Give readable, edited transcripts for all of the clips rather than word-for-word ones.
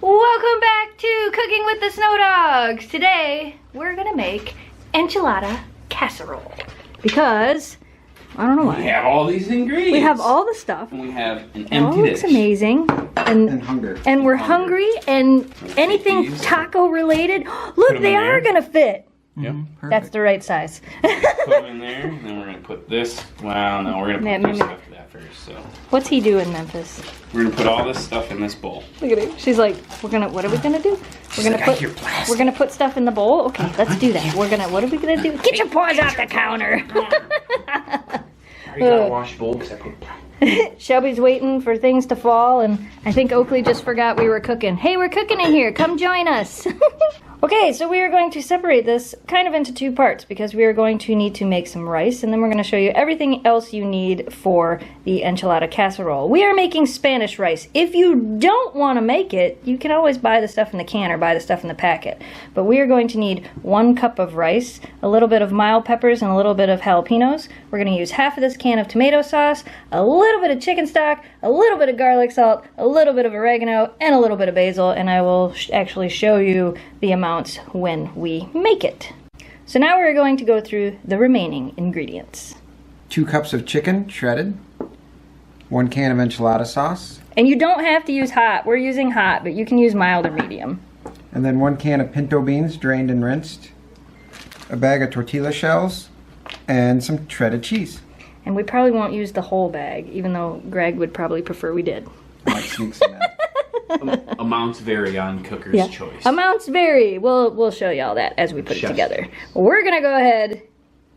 Welcome back to Cooking with the Snow Dogs. Today, we're gonna make enchilada casserole. Because, I don't know why. We have all these ingredients. We have all the stuff. And we have an It all empty looks dish. amazing. And hunger. And we're hungry and anything taco related. Look, them they in are there. gonna fit. Yep. That's the right size. Put them in there, and then we're gonna put this. Well, no, we're gonna Yeah, put this maybe- stuff to that first. So What's he doing, Memphis? we're gonna put all this stuff in this bowl. Look at him. She's like, what are we gonna do? We're gonna put stuff in the bowl? Okay, let's do that. What are we gonna do? Get your paws off the counter. I already got a wash bowl because I put. Shelby's waiting for things to fall, and I think Oakley just forgot we were cooking. Hey, we're cooking in here. Come join us. Okay, so we are going to separate this kind of into two parts because we are going to need to make some rice, and then we're going to show you everything else you need for the enchilada casserole. We are making Spanish rice. If you don't want to make it, you can always buy the stuff in the can or buy the stuff in the packet. But we are going to need 1 cup of rice, a little bit of mild peppers, and a little bit of jalapenos. We're going to use half of this can of tomato sauce, a little bit of chicken stock, a little bit of garlic salt, a little bit of oregano, and a little bit of basil, and I will actually show you the amounts when we make it. So now we're going to go through the remaining ingredients. 2 cups of chicken, shredded. 1 can of enchilada sauce. And you don't have to use hot. We're using hot, but you can use mild or medium. And then 1 can of pinto beans, drained and rinsed. A bag of tortilla shells. And some shredded cheese. And we probably won't use the whole bag, even though Greg would probably prefer we did. I might sneak some in. Amounts vary on cooker's choice. Amounts vary. We'll show you all that as we put it together. We're gonna go ahead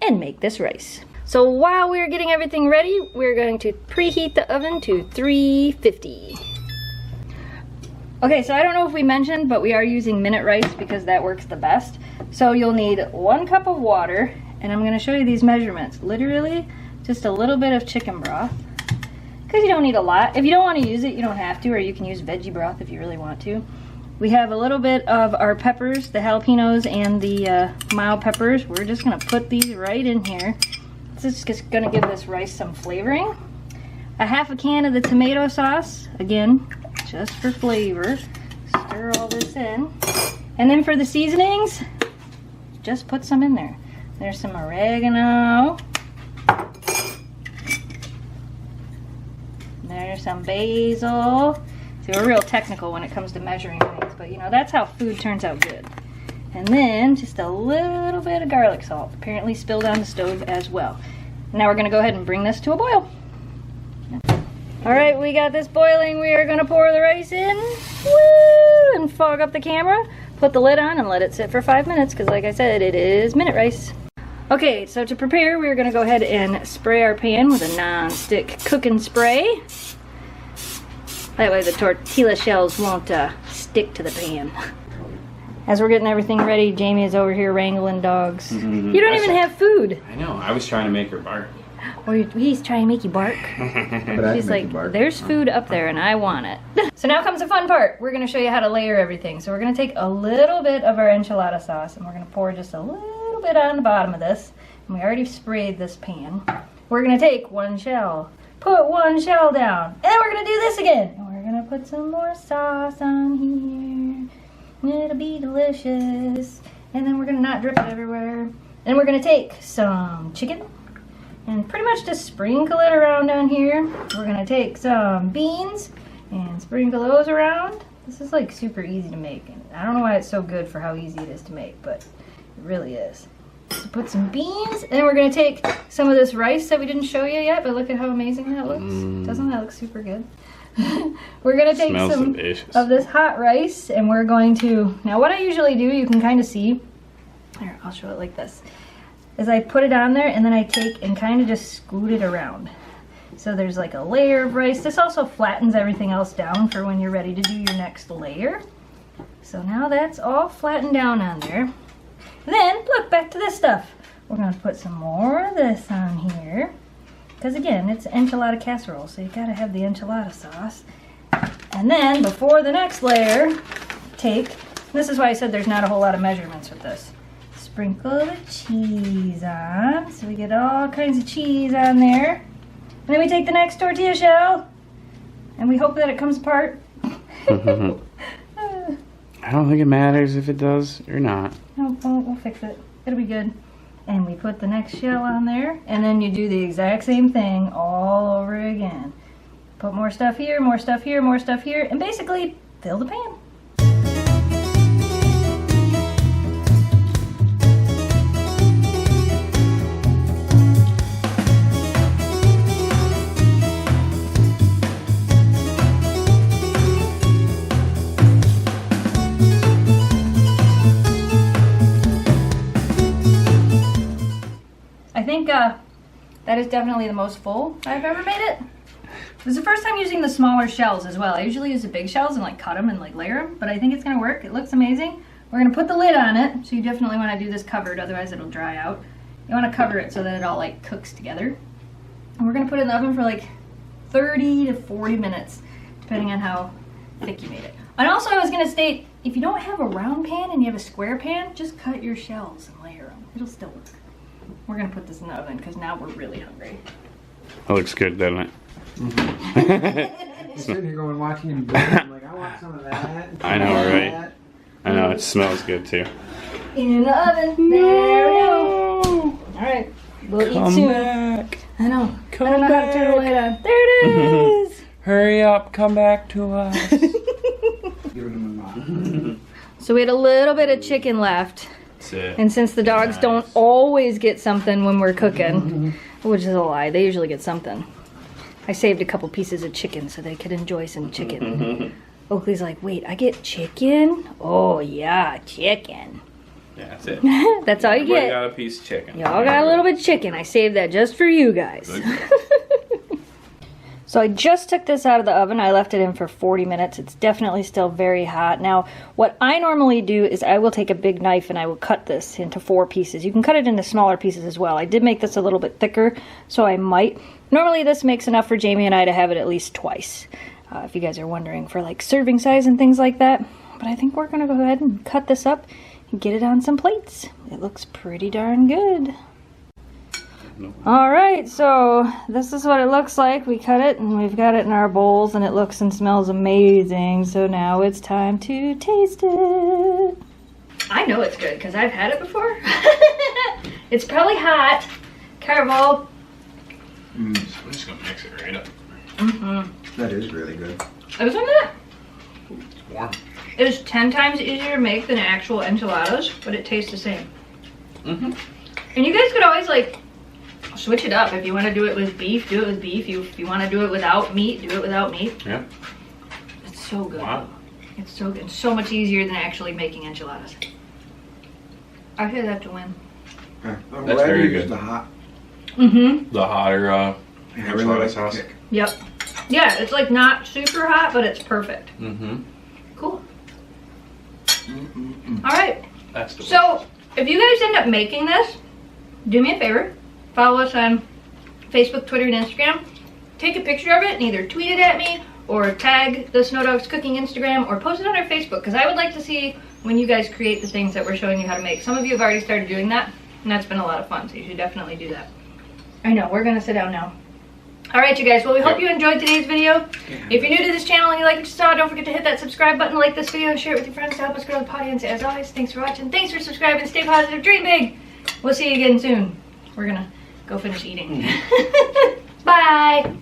and make this rice. So while we're getting everything ready, we're going to preheat the oven to 350. Okay, so I don't know if we mentioned, but we are using minute rice because that works the best. So you'll need 1 cup of water, and I'm gonna show you these measurements. Literally, just a little bit of chicken broth. Because you don't need a lot. If you don't want to use it, you don't have to, or you can use veggie broth if you really want to. We have a little bit of our peppers, the jalapenos and the mild peppers. We're just going to put these right in here. This is just going to give this rice some flavoring. A half a can of the tomato sauce, again, just for flavor. Stir all this in. And then for the seasonings, just put some in there. There's some oregano. There's some basil. See, we're real technical when it comes to measuring things, but you know, that's how food turns out good. And then just a little bit of garlic salt, apparently spilled on the stove as well. Now we're gonna go ahead and bring this to a boil. All right, we got this boiling. We are gonna pour the rice in, woo, and fog up the camera, put the lid on and let it sit for 5 minutes, because like I said, it is minute rice. Okay, so to prepare, we're gonna go ahead and spray our pan with a non-stick cooking spray. That way the tortilla shells won't stick to the pan. As we're getting everything ready, Jamie is over here wrangling dogs. You don't even have food. I know. I was trying to make her bark. Or he's trying to make you bark. But I She's can make like, you bark. there's food up there and I want it. So now comes the fun part. We're gonna show you how to layer everything. So we're gonna take a little bit of our enchilada sauce and we're gonna pour just a little bit on the bottom of this. And we already sprayed this pan. We're gonna take 1 shell, put 1 shell down, and then we're gonna do this again. And we're gonna put some more sauce on here. It'll be delicious. And then we're gonna not drip it everywhere. And we're gonna take some chicken and pretty much just sprinkle it around down here. We're gonna take some beans and sprinkle those around. This is like super easy to make, and I don't know why it's so good for how easy it is to make, but it really is. So put some beans, and then we're gonna take some of this rice that we didn't show you yet, but look at how amazing that looks. Doesn't that look super good? We're gonna take Smells some delicious. of this hot rice, and we're going to, now what I usually do, you can kind of see, here, I'll show it like this, is I put it on there and then I take and kind of just scoot it around. So there's like a layer of rice. This also flattens everything else down for when you're ready to do your next layer. So now that's all flattened down on there. Then, look, back to this stuff. We're gonna put some more of this on here. Because again, it's enchilada casserole, so you gotta have the enchilada sauce. And then, before the next layer, this is why I said there's not a whole lot of measurements with this. Sprinkle the cheese on, so we get all kinds of cheese on there. And then we take the next tortilla shell, and we hope that it comes apart. don't think it matters if it does or not. No, we'll fix it. It'll be good. And we put the next shell on there, and then you do the exact same thing all over again. Put more stuff here, more stuff here, more stuff here, and basically fill the pan. I think that is definitely the most full I've ever made it. This is the first time using the smaller shells as well. I usually use the big shells and like cut them and like layer them, but I think it's gonna work. It looks amazing. We're gonna put the lid on it, so you definitely wanna do this covered, otherwise it'll dry out. You wanna cover it so that it all like cooks together. And we're gonna put it in the oven for like 30 to 40 minutes, depending on how thick you made it. And also I was gonna state, if you don't have a round pan and you have a square pan, just cut your shells and layer them. It'll still work. We're gonna put this in the oven because now we're really hungry. That looks good, doesn't it? Mm-hmm. Sitting here going watching him do it. I'm like, I want some of that. I know, right? I know, it smells good too. In the oven. There we go. Alright, we'll eat soon. Back. I know. Come I don't know how to turn the light on. There it is. Hurry up, come back to us. Give him a nod. So we had a little bit of chicken left. That's it. And since the dogs don't always get something when we're cooking, which is a lie, they usually get something. I saved a couple pieces of chicken so they could enjoy some chicken. Oakley's like, wait, I get chicken? Oh yeah, chicken. Yeah, that's it. That's all you Everybody get. got a piece of chicken. Y'all got a little bit of chicken. I saved that just for you guys. So I just took this out of the oven. I left it in for 40 minutes. It's definitely still very hot. Now, what I normally do is I will take a big knife and I will cut this into 4 pieces. You can cut it into smaller pieces as well. I did make this a little bit thicker, so I might. Normally this makes enough for Jamie and I to have it at least twice. If you guys are wondering for like serving size and things like that. But I think we're gonna go ahead and cut this up and get it on some plates. It looks pretty darn good. Alright, so this is what it looks like. We cut it and we've got it in our bowls and it looks and smells amazing. So now it's time to taste it. I know it's good because I've had it before. It's probably hot. Careful. So we're just gonna mix it right up. That is really good. Isn't it? It's warm. It is 10 times easier to make than actual enchiladas, but it tastes the same. And you guys could always like switch it up. If you want to do it with beef, do it with beef. If you want to do it without meat, do it without meat. Yeah. It's so good. Wow. It's so good. It's so much easier than actually making enchiladas. I say that to win. I'm That's glad very you good. used the hot. The hotter enchilada sauce. Yep. Yeah, it's like not super hot, but it's perfect. Cool. All right. That's delicious. So, if you guys end up making this, do me a favor. Follow us on Facebook, Twitter, and Instagram. Take a picture of it and either tweet it at me or tag the Snow Dogs Cooking Instagram or post it on our Facebook because I would like to see when you guys create the things that we're showing you how to make. Some of you have already started doing that and that's been a lot of fun, so you should definitely do that. I know, we're gonna sit down now. Alright you guys, well we hope you enjoyed today's video. If you're new to this channel and you like what you saw, don't forget to hit that subscribe button, like this video, and share it with your friends to help us grow the audience. As always, thanks for watching, thanks for subscribing, stay positive, dream big. We'll see you again soon. We're gonna go finish eating. Bye!